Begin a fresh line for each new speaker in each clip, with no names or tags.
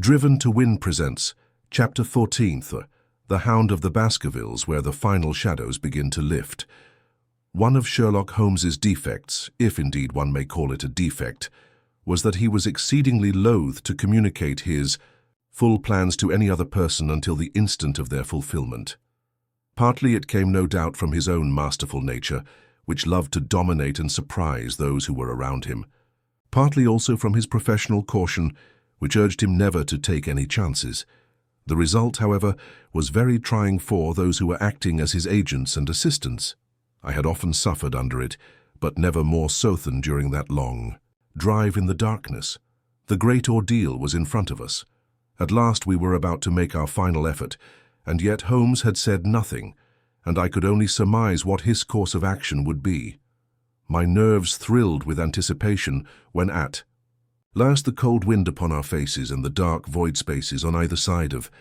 Driven to Win presents Chapter 14th, The Hound of the Baskervilles, where the final shadows begin to lift. One of Sherlock Holmes's defects, if indeed one may call it a defect, was that he was exceedingly loath to communicate his full plans to any other person until the instant of their fulfillment. Partly it came no doubt from his own masterful nature, which loved to dominate and surprise those who were around him. Partly also from his professional caution, which urged him never to take any chances. The result, however, was very trying for those who were acting as his agents and assistants. I had often suffered under it, but never more so than during that long drive in the darkness. The great ordeal was in front of us. At last we were about to make our final effort, and yet Holmes had said nothing, and I could only surmise what his course of action would be. My nerves thrilled with anticipation when at last the cold wind upon our faces and the dark void spaces on either side of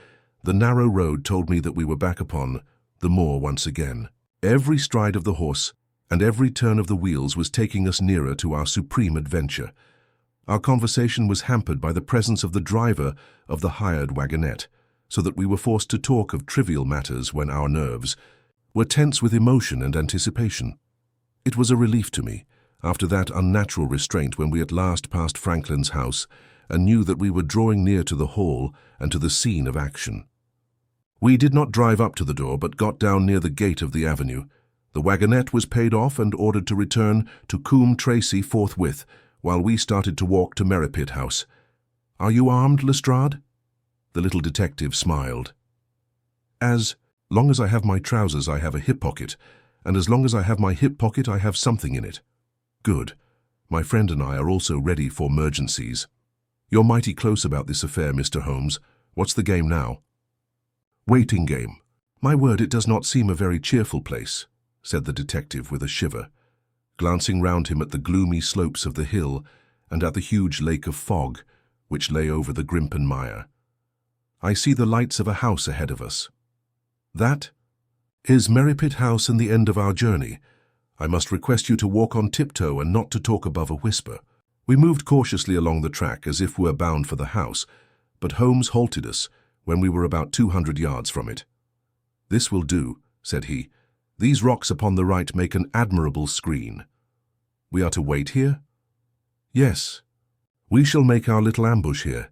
the narrow road told me that we were back upon the moor once again. Every stride of the horse and every turn of the wheels was taking us nearer to our supreme adventure. Our conversation was hampered by the presence of the driver of the hired wagonette, so that we were forced to talk of trivial matters when our nerves were tense with emotion and anticipation. It was a relief to me, after that unnatural restraint when we at last passed Franklin's house and knew that we were drawing near to the hall and to the scene of action. We did not drive up to the door, but got down near the gate of the avenue. The wagonette was paid off and ordered to return to Coombe Tracy forthwith, while we started to walk to Merripit House. "Are you armed, Lestrade?" The little detective smiled. "As long as I have my trousers, I have a hip pocket, and as long as I have my hip pocket, I have something in it." "Good. My friend and I are also ready for emergencies." "You're mighty close about this affair, Mr. Holmes. What's the game now?" "Waiting game." "My word, it does not seem a very cheerful place," said the detective with a shiver, glancing round him at the gloomy slopes of the hill and at the huge lake of fog which lay over the Grimpen Mire. "I see the lights of a house ahead of us." "That is Merripit House and the end of our journey. I must request you to walk on tiptoe and not to talk above a whisper." We moved cautiously along the track as if we were bound for the house, but Holmes halted us when we were about 200 yards from it. "This will do," said he. "These rocks upon the right make an admirable screen." "We are to wait here?" "Yes. We shall make our little ambush here.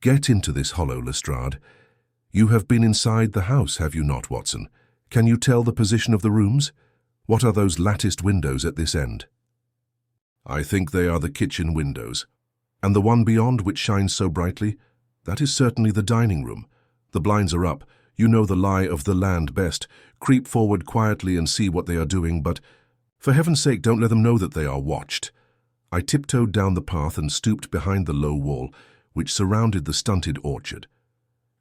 Get into this hollow, Lestrade. You have been inside the house, have you not, Watson? Can you tell the position of the rooms? What are those latticed windows at this end?" "I think they are the kitchen windows." "And the one beyond which shines so brightly? That is certainly the dining room. The blinds are up. You know the lie of the land best. Creep forward quietly and see what they are doing, but for heaven's sake don't let them know that they are watched." I tiptoed down the path and stooped behind the low wall which surrounded the stunted orchard.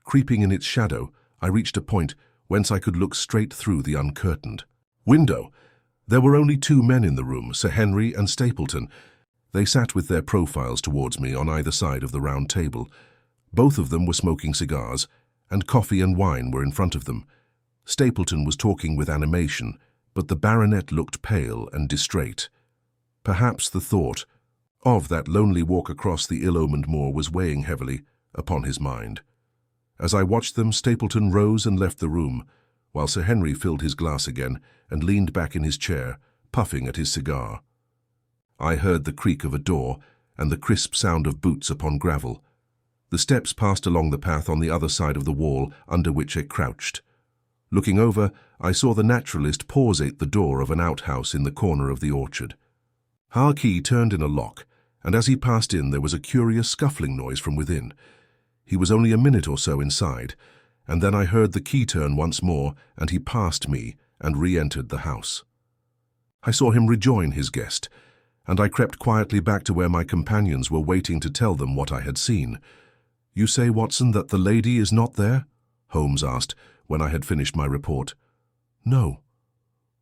Creeping in its shadow, I reached a point whence I could look straight through the uncurtained window. There were only two men in the room, Sir Henry and Stapleton. They sat with their profiles towards me on either side of the round table. Both of them were smoking cigars, and coffee and wine were in front of them. Stapleton was talking with animation, but the baronet looked pale and distrait. Perhaps the thought of that lonely walk across the ill-omened moor was weighing heavily upon his mind. As I watched them, Stapleton rose and left the room, while Sir Henry filled his glass again and leaned back in his chair, puffing at his cigar. I heard the creak of a door and the crisp sound of boots upon gravel. The steps passed along the path on the other side of the wall under which it crouched. Looking over, I saw the naturalist pause at the door of an outhouse in the corner of the orchard. Our key turned in a lock, and as he passed in there was a curious scuffling noise from within. He was only a minute or so inside, and then I heard the key turn once more, and he passed me and re-entered the house. I saw him rejoin his guest, and I crept quietly back to where my companions were waiting to tell them what I had seen. "You say, Watson, that the lady is not there?" Holmes asked when I had finished my report. "No."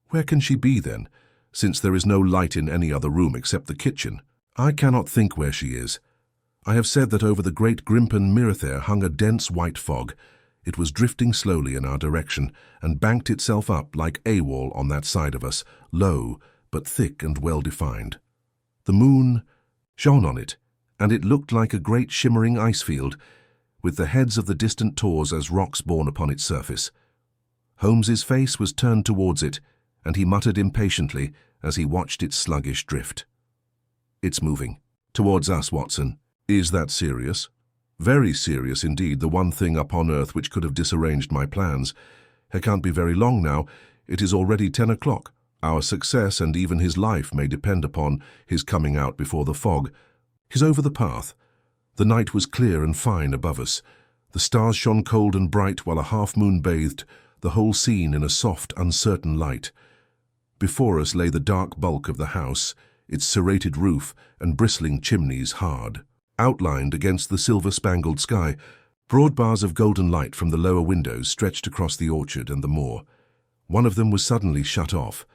"Where can she be, then, since there is no light in any other room except the kitchen?" "I cannot think where she is. I have said that over the great Grimpen Mere there hung a dense white fog. It was drifting slowly in our direction and banked itself up like a-wall on that side of us, low but thick and well-defined. The moon shone on it, and it looked like a great shimmering ice field. with the heads of the distant tors as rocks borne upon its surface. Holmes's face was turned towards it, and he muttered impatiently as he watched its sluggish drift. "It's moving. Towards us, Watson." "Is that serious?" "Very serious indeed, the one thing upon earth which could have disarranged my plans. It can't be very long now. It is already 10 o'clock. Our success and even his life may depend upon his coming out before the fog. He's over the path." The night was clear and fine above us. The stars shone cold and bright while a half-moon bathed the whole scene in a soft, uncertain light. Before us lay the dark bulk of the house, its serrated roof and bristling chimneys hard. Outlined against the silver-spangled sky, broad bars of golden light from the lower windows stretched across the orchard and the moor. One of them was suddenly shut off.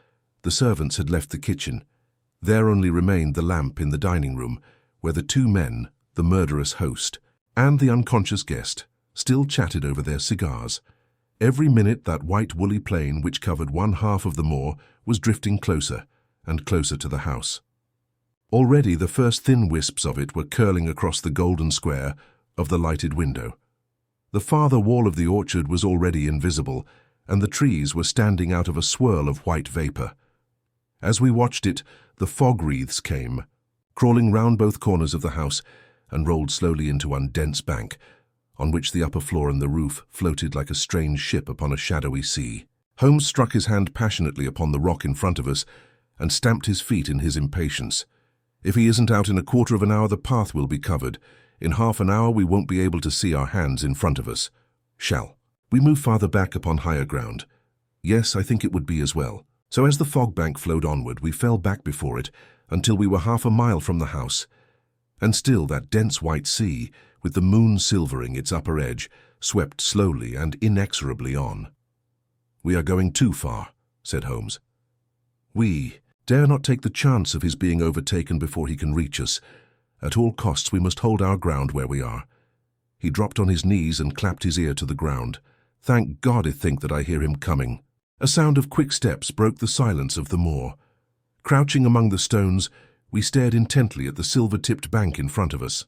The servants had left the kitchen. There only remained the lamp in the dining room, where the two men, the murderous host, and the unconscious guest, still chatted over their cigars. Every minute that white woolly plain which covered one half of the moor was drifting closer and closer to the house. Already the first thin wisps of it were curling across the golden square of the lighted window. The farther wall of the orchard was already invisible, and the trees were standing out of a swirl of white vapor. As we watched it, the fog wreaths came, crawling round both corners of the house, and rolled slowly into one dense bank, on which the upper floor and the roof floated like a strange ship upon a shadowy sea. Holmes struck his hand passionately upon the rock in front of us, and stamped his feet in his impatience. "If he isn't out in a quarter of an hour, the path will be covered. In half an hour we won't be able to see our hands in front of us. Shall we move farther back upon higher ground?" "Yes, I think it would be as well." So as the fog bank flowed onward, we fell back before it until we were half a mile from the house. And still that dense white sea, with the moon silvering its upper edge, swept slowly and inexorably on. "We are going too far," said Holmes. "We dare not take the chance of his being overtaken before he can reach us. At all costs we must hold our ground where we are." He dropped on his knees and clapped his ear to the ground. "Thank God I think that I hear him coming." A sound of quick steps broke the silence of the moor. Crouching among the stones, we stared intently at the silver-tipped bank in front of us.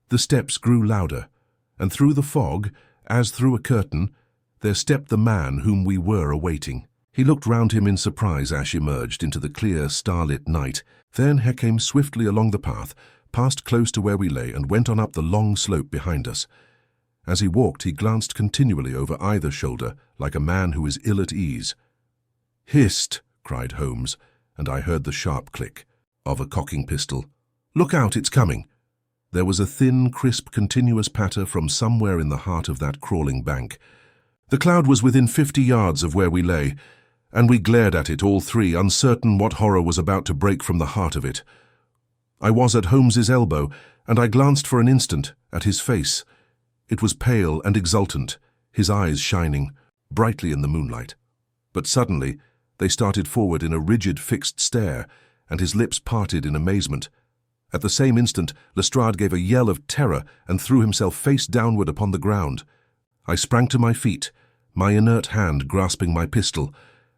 The steps grew louder, and through the fog, as through a curtain, there stepped the man whom we were awaiting. He looked round him in surprise as emerged into the clear, starlit night. Then he came swiftly along the path, passed close to where we lay, and went on up the long slope behind us. As he walked, he glanced continually over either shoulder, like a man who is ill at ease. "Hist!" cried Holmes, and I heard the sharp click of a cocking pistol. "Look out, it's coming!" There was a thin, crisp, continuous patter from somewhere in the heart of that crawling bank. The cloud was within 50 yards of where we lay, and we glared at it, all three, uncertain what horror was about to break from the heart of it. I was at Holmes's elbow, and I glanced for an instant at his face. It was pale and exultant, his eyes shining brightly in the moonlight. But suddenly they started forward in a rigid, fixed stare, and his lips parted in amazement. At the same instant, Lestrade gave a yell of terror and threw himself face downward upon the ground. I sprang to my feet, my inert hand grasping my pistol,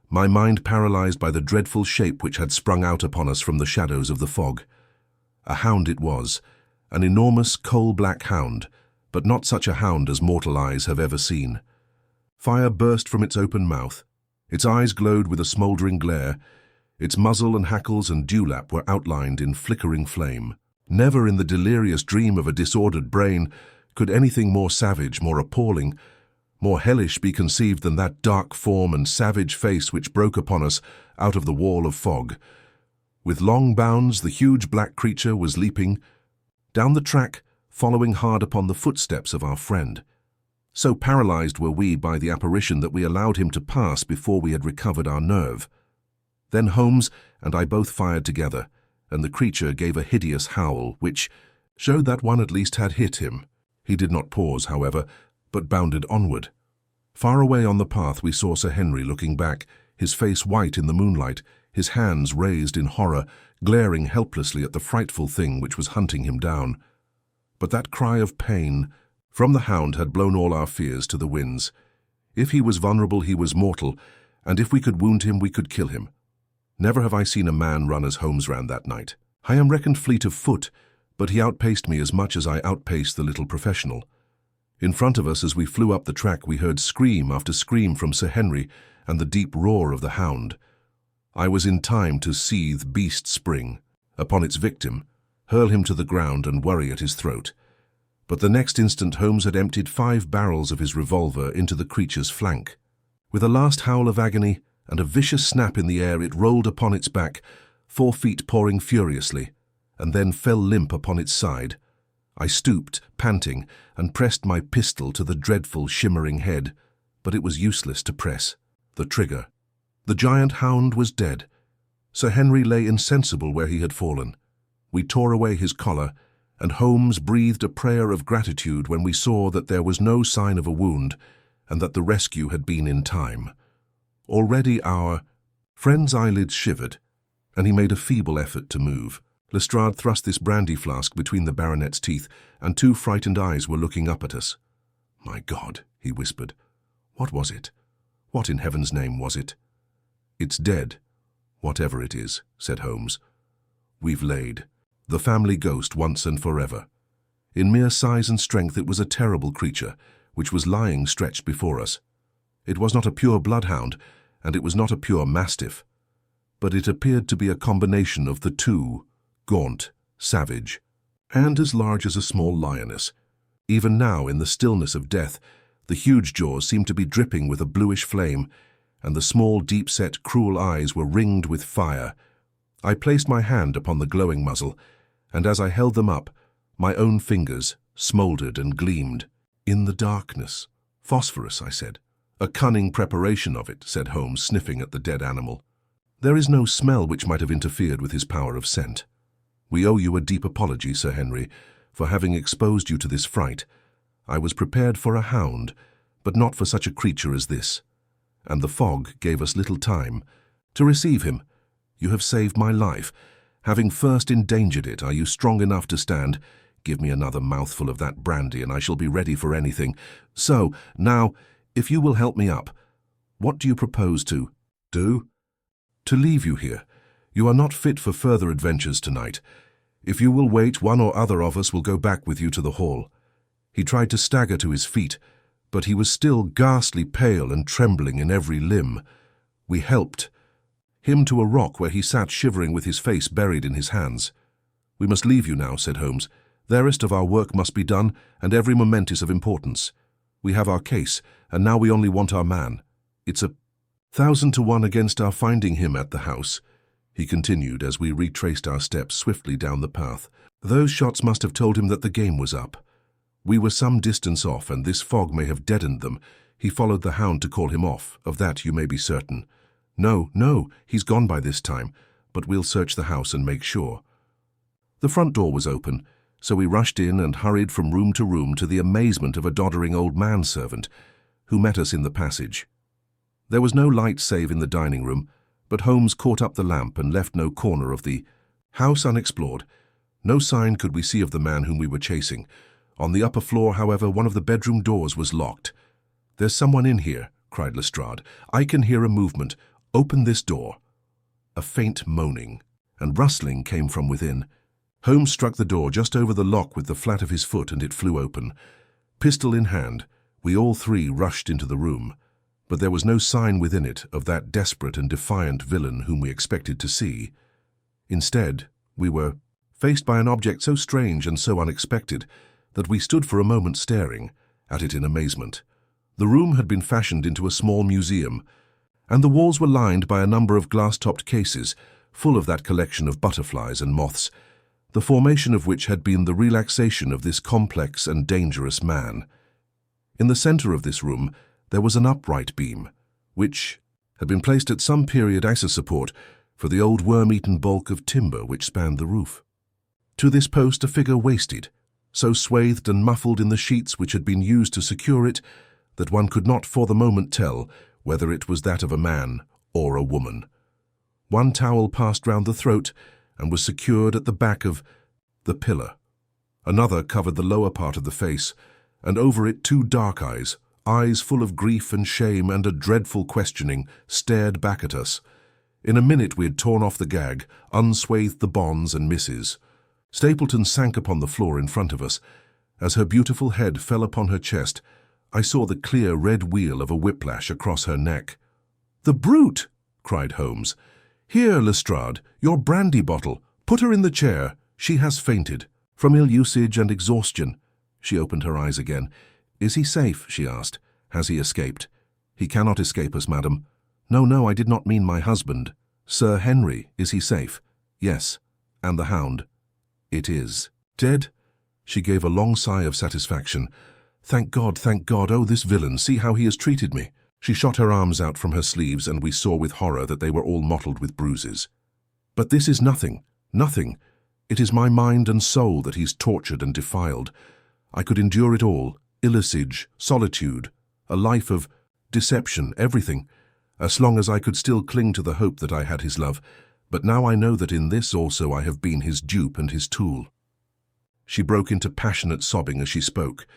my mind paralyzed by the dreadful shape which had sprung out upon us from the shadows of the fog. A hound it was, an enormous coal-black hound, but not such a hound as mortal eyes have ever seen. Fire burst from its open mouth. Its eyes glowed with a smouldering glare. Its muzzle and hackles and dewlap were outlined in flickering flame. Never in the delirious dream of a disordered brain could anything more savage, more appalling, more hellish be conceived than that dark form and savage face which broke upon us out of the wall of fog. With long bounds, the huge black creature was leaping down the track, following hard upon the footsteps of our friend. So paralyzed were we by the apparition that we allowed him to pass before we had recovered our nerve. Then Holmes and I both fired together, and the creature gave a hideous howl, which showed that one at least had hit him. He did not pause, however, but bounded onward. Far away on the path we saw Sir Henry looking back, his face white in the moonlight, his hands raised in horror, glaring helplessly at the frightful thing which was hunting him down. But that cry of pain from the hound had blown all our fears to the winds. If he was vulnerable, he was mortal, and if we could wound him, we could kill him. Never have I seen a man run as Holmes ran that night. I am reckoned fleet of foot, but he outpaced me as much as I outpaced the little professional. In front of us, as we flew up the track, we heard scream after scream from Sir Henry and the deep roar of the hound. I was in time to see the beast spring upon its victim, hurl him to the ground and worry at his throat. But the next instant Holmes had emptied 5 barrels of his revolver into the creature's flank. With a last howl of agony and a vicious snap in the air, it rolled upon its back, 4 feet pawing furiously, and then fell limp upon its side. I stooped, panting, and pressed my pistol to the dreadful, shimmering head, but it was useless to press the trigger. The giant hound was dead. Sir Henry lay insensible where he had fallen. We tore away his collar, and Holmes breathed a prayer of gratitude when we saw that there was no sign of a wound and that the rescue had been in time. Already our friend's eyelids shivered, and he made a feeble effort to move. Lestrade thrust this brandy flask between the baronet's teeth, and 2 frightened eyes were looking up at us. "My God," he whispered. "What was it? What in heaven's name was it?" "It's dead, whatever it is," said Holmes. "We've laid the family ghost once and forever." In mere size and strength it was a terrible creature, which was lying stretched before us. It was not a pure bloodhound, and it was not a pure mastiff, but it appeared to be a combination of the two, gaunt, savage, and as large as a small lioness. Even now, in the stillness of death, the huge jaws seemed to be dripping with a bluish flame, and the small, deep-set, cruel eyes were ringed with fire. I placed my hand upon the glowing muzzle, and as I held them up, my own fingers smouldered and gleamed. "In the darkness. Phosphorus," I said. "A cunning preparation of it," said Holmes, sniffing at the dead animal. "There is no smell which might have interfered with his power of scent. We owe you a deep apology, Sir Henry, for having exposed you to this fright. I was prepared for a hound, but not for such a creature as this. And the fog gave us little time to receive him. You have saved my life. Having first endangered it, are you strong enough to stand? Give me another mouthful of that brandy, and I shall be ready for anything. So, now, if you will help me up, what do you propose to do?" "To leave you here. You are not fit for further adventures tonight. If you will wait, one or other of us will go back with you to the hall." He tried to stagger to his feet, but he was still ghastly pale and trembling in every limb. We helped him to a rock where he sat shivering with his face buried in his hands. "We must leave you now," said Holmes. "The rest of our work must be done, and every moment is of importance. We have our case, and now we only want our man. It's 1,000 to 1 against our finding him at the house," he continued as we retraced our steps swiftly down the path. "Those shots must have told him that the game was up. We were some distance off, and this fog may have deadened them. He followed the hound to call him off, of that you may be certain. No, he's gone by this time, but we'll search the house and make sure." The front door was open, so we rushed in and hurried from room to room to the amazement of a doddering old manservant who met us in the passage. There was no light save in the dining room, but Holmes caught up the lamp and left no corner of the house unexplored. No sign could we see of the man whom we were chasing. On the upper floor, however, one of the bedroom doors was locked. "There's someone in here," cried Lestrade. "I can hear a movement. Open this door." A faint moaning and rustling came from within. Holmes struck the door just over the lock with the flat of his foot, and it flew open. Pistol in hand, we all 3 rushed into the room, but there was no sign within it of that desperate and defiant villain whom we expected to see. Instead, we were faced by an object so strange and so unexpected that we stood for a moment staring at it in amazement. The room had been fashioned into a small museum, and the walls were lined by a number of glass-topped cases full of that collection of butterflies and moths, the formation of which had been the relaxation of this complex and dangerous man. In the center of this room there was an upright beam, which had been placed at some period as a support for the old worm-eaten bulk of timber which spanned the roof. To this post a figure wasted, so swathed and muffled in the sheets which had been used to secure it that one could not for the moment tell whether it was that of a man or a woman. One towel passed round the throat and was secured at the back of the pillar. Another covered the lower part of the face, and over it 2 dark eyes, eyes full of grief and shame and a dreadful questioning, stared back at us. In a minute we had torn off the gag, unswathed the bonds and misses. Stapleton sank upon the floor in front of us, As her beautiful head fell upon her chest, I saw the clear red wheal of a whiplash across her neck. "The brute!" cried Holmes. "Here, Lestrade, your brandy bottle. Put her in the chair. She has fainted. From ill usage and exhaustion." She opened her eyes again. "Is he safe?" she asked. "Has he escaped?" "He cannot escape us, madam." No, I did not mean my husband. Sir Henry, is he safe?" "Yes." "And the hound?" "It is." "Dead?" She gave a long sigh of satisfaction. Thank God, oh, this villain, see how he has treated me." She shot her arms out from her sleeves, and we saw with horror that they were all mottled with bruises. "But this is nothing, nothing. It is my mind and soul that he's tortured and defiled. I could endure it all, illicage, solitude, a life of deception, everything, as long as I could still cling to the hope that I had his love. But now I know that in this also I have been his dupe and his tool." She broke into passionate sobbing as she spoke.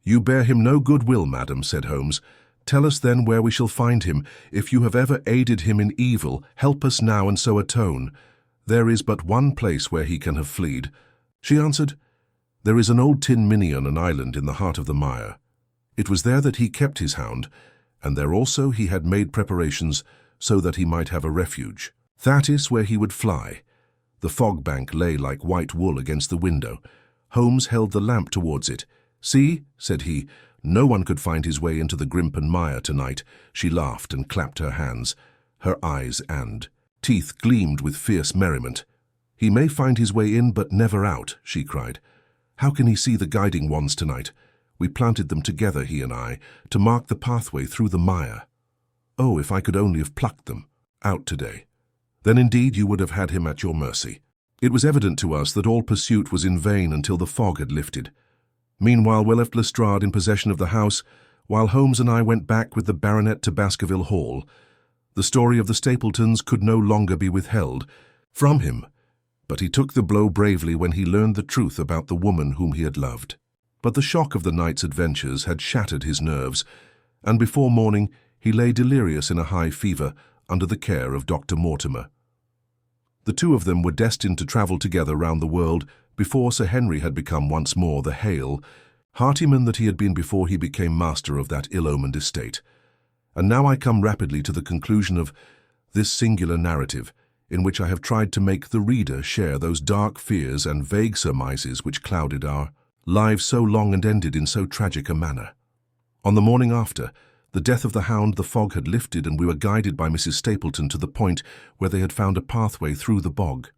"You bear him no good will, madam," said Holmes. "Tell us then where we shall find him. If you have ever aided him in evil, help us now and so atone. There is but one place where he can have fled." She answered, "There is an old tin minnie on an island in the heart of the mire. It was there that he kept his hound, and there also he had made preparations so that he might have a refuge. That is where he would fly." The fog bank lay like white wool against the window. Holmes held the lamp towards it. "See," said he, "no one could find his way into the Grimpen mire tonight." She laughed and clapped her hands. Her eyes and teeth gleamed with fierce merriment. "He may find his way in, but never out," she cried. "How can he see the guiding wands tonight? We planted them together, he and I, to mark the pathway through the mire. Oh, if I could only have plucked them out today. Then indeed you would have had him at your mercy." It was evident to us that all pursuit was in vain until the fog had lifted. Meanwhile we left Lestrade in possession of the house, while Holmes and I went back with the baronet to Baskerville Hall. The story of the Stapletons could no longer be withheld from him, but he took the blow bravely when he learned the truth about the woman whom he had loved. But the shock of the night's adventures had shattered his nerves, and before morning he lay delirious in a high fever under the care of Dr. Mortimer. The two of them were destined to travel together round the world before Sir Henry had become once more the hale, hearty man that he had been before he became master of that ill-omened estate. And now I come rapidly to the conclusion of this singular narrative, in which I have tried to make the reader share those dark fears and vague surmises which clouded our lives so long and ended in so tragic a manner. On the morning after the death of the hound, the fog had lifted, and we were guided by Mrs. Stapleton to the point where they had found a pathway through the bog.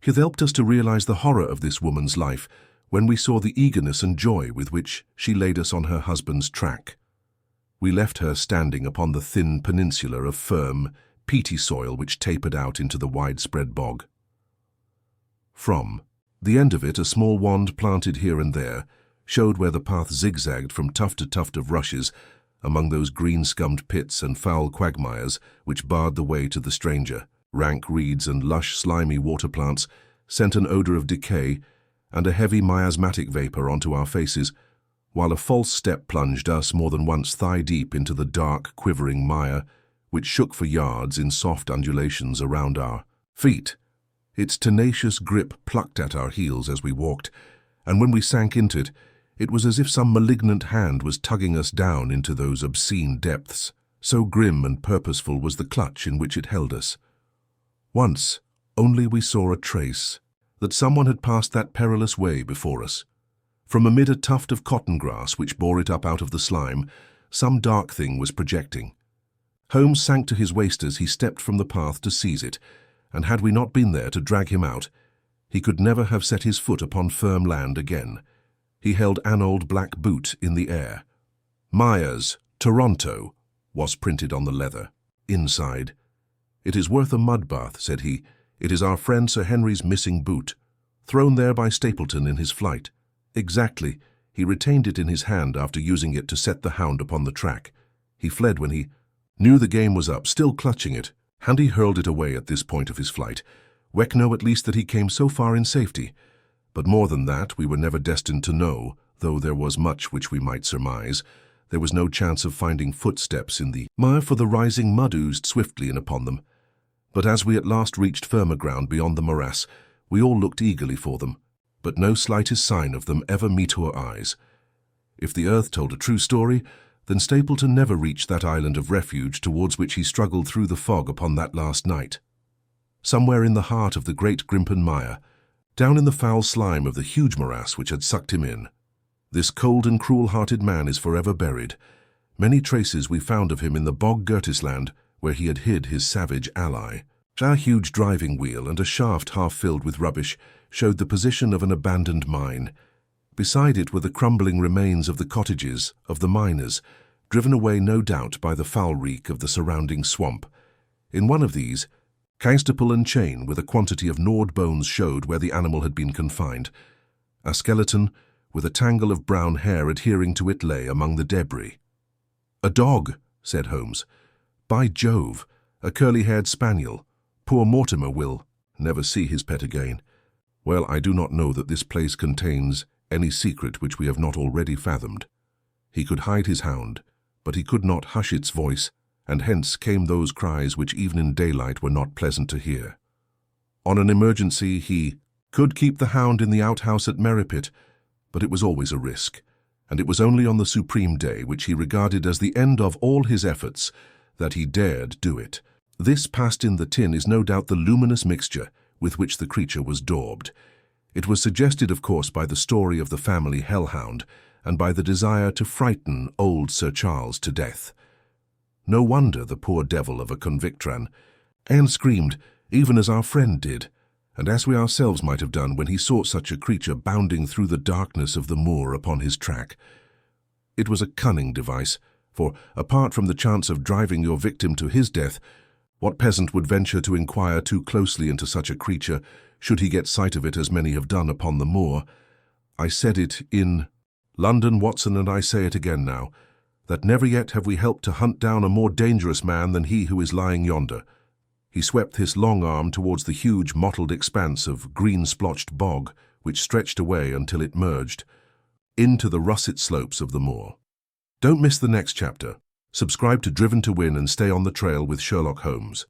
He helped us to realize the horror of this woman's life when we saw the eagerness and joy with which she laid us on her husband's track. We left her standing upon the thin peninsula of firm, peaty soil which tapered out into the widespread bog. From the end of it, a small wand planted here and there showed where the path zigzagged from tuft to tuft of rushes among those green-scummed pits and foul quagmires which barred the way to the stranger. Rank reeds and lush, slimy water plants sent an odor of decay and a heavy miasmatic vapor onto our faces, while a false step plunged us more than once thigh-deep into the dark, quivering mire, which shook for yards in soft undulations around our feet. Its tenacious grip plucked at our heels as we walked, and when we sank into it, it was as if some malignant hand was tugging us down into those obscene depths. So grim and purposeful was the clutch in which it held us. Once only we saw a trace that someone had passed that perilous way before us. From amid a tuft of cotton grass which bore it up out of the slime, some dark thing was projecting. Holmes sank to his waist as he stepped from the path to seize it, and had we not been there to drag him out, he could never have set his foot upon firm land again. He held an old black boot in the air. "Myers, Toronto," was printed on the leather. Inside, "It is worth a mud bath," said he. "It is our friend Sir Henry's missing boot, thrown there by Stapleton in his flight." Exactly. He retained it in his hand after using it to set the hound upon the track. He fled when he knew the game was up, still clutching it, and he hurled it away at this point of his flight. Weck know at least that he came so far in safety. But more than that we were never destined to know, though there was much which we might surmise. There was no chance of finding footsteps in the mire, for the rising mud oozed swiftly in upon them. But as we at last reached firmer ground beyond the morass, we all looked eagerly for them. But no slightest sign of them ever met our eyes. If the earth told a true story, then Stapleton never reached that island of refuge towards which he struggled through the fog upon that last night. Somewhere in the heart of the great Grimpen mire, down in the foul slime of the huge morass which had sucked him in, this cold and cruel-hearted man is forever buried. Many traces we found of him in the bog Gertisland, where he had hid his savage ally. A huge driving wheel and a shaft half filled with rubbish showed the position of an abandoned mine. Beside it were the crumbling remains of the cottages of the miners, driven away no doubt by the foul reek of the surrounding swamp. In one of these, constable and chain with a quantity of gnawed bones showed where the animal had been confined. A skeleton, with a tangle of brown hair adhering to it, lay among the debris. "A dog," said Holmes. "By Jove, a curly-haired spaniel. Poor Mortimer will never see his pet again. Well, I do not know that this place contains any secret which we have not already fathomed. He could hide his hound, but he could not hush its voice, and hence came those cries which even in daylight were not pleasant to hear. On an emergency he could keep the hound in the outhouse at Merripit, but it was always a risk, and it was only on the supreme day, which he regarded as the end of all his efforts, that he dared do it. This passed in the tin is no doubt the luminous mixture with which the creature was daubed. It was suggested, of course, by the story of the family hellhound, and by the desire to frighten old Sir Charles to death. No wonder the poor devil of a convict ran, and screamed, even as our friend did, and as we ourselves might have done when he saw such a creature bounding through the darkness of the moor upon his track. It was a cunning device, for, apart from the chance of driving your victim to his death, what peasant would venture to inquire too closely into such a creature, should he get sight of it as many have done upon the moor? I said it in London, Watson, and I say it again now, that never yet have we helped to hunt down a more dangerous man than he who is lying yonder. He swept his long arm towards the huge mottled expanse of green-splotched bog, which stretched away until it merged into the russet slopes of the moor. Don't miss the next chapter. Subscribe to Driven to Win and stay on the trail with Sherlock Holmes.